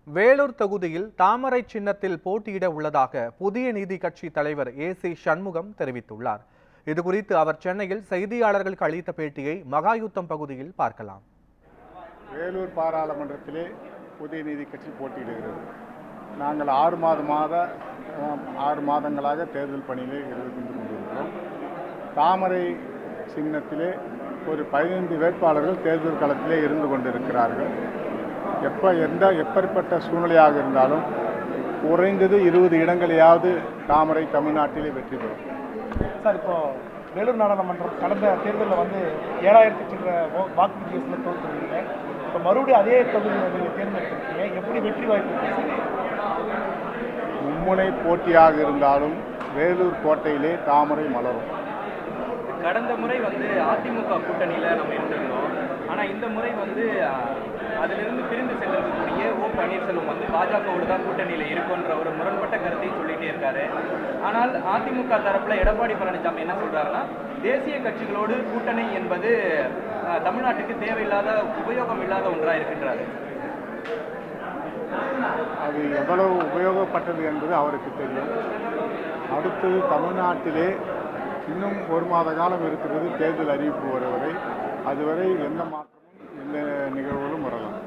வேலூர் தொகுதியில் தாமரை சின்னத்தில் போட்டியிட உள்ளதாக புதிய நீதி கட்சி தலைவர் ஏசி சண்முகம் தெரிவித்துள்ளார். இதுகுறித்து அவர் சென்னையில் செய்தியாளர்களுக்கு அளித்த பேட்டியை மகாயுத்தம் பகுதியில் பார்க்கலாம். வேலூர் பாராளுமன்றத்திலே புதிய நீதி கட்சி போட்டியிடுகிறது. நாங்கள் 6 மாதங்களாக தேர்தல் பணியிலே இருந்து கொண்டிருக்கிறோம். தாமரை சின்னத்திலே ஒரு 15 வேட்பாளர்கள் தேர்தல் களத்திலே இருந்து கொண்டிருக்கிறார்கள். எப்படிப்பட்ட சூழ்நிலையாக இருந்தாலும் குறைந்தது 20 இடங்களையாவது தாமரை தமிழ்நாட்டிலே வெற்றி பெறும். சார், இப்போ வேலூர் நாடாளுமன்றம் கடந்த தேர்தலில் 7000 சில்லற வாக்கு வித்தியாசத்தில் தோற்றுருக்கீங்க. இப்போ மறுபடியும் அதே தொகுதியில் நீங்கள் தேர்ந்தெடுத்திருக்கீங்க. எப்படி வெற்றி வாய்ப்பு? மும்முனை போட்டியாக இருந்தாலும் வேலூர் கோட்டையிலே தாமரை மலரும். கடந்த முறை அதிமுக கூட்டணியில் நம்ம இருந்திருந்தோம். ஆனால் இந்த முறை அதிலிருந்து பிரிந்து செல்லக்கூடிய ஓ பன்னீர்செல்வம் பாஜகவோடு தான் கூட்டணியில் இருக்குன்ற ஒரு முரண்பட்ட கருத்தை சொல்லிகிட்டே இருக்காரு. ஆனால் அதிமுக தரப்பில் எடப்பாடி பழனிசாமி என்ன சொல்கிறாருன்னா, தேசிய கட்சிகளோடு கூட்டணி என்பது தமிழ்நாட்டுக்கு தேவையில்லாத உபயோகம் இல்லாத ஒன்றாக இருக்கின்றாரு. அது எவ்வளவு உபயோகப்பட்டது என்பது அவருக்கு தெரியும். அடுத்தது தமிழ்நாட்டிலே இன்னும் 1 மாத காலம் இருக்கிறது தேர்தல் அறிவிப்பு வருவதை. அதுவரை எந்த மாற்றமும் எந்த நிகழ்வுகளும் வரலாம்.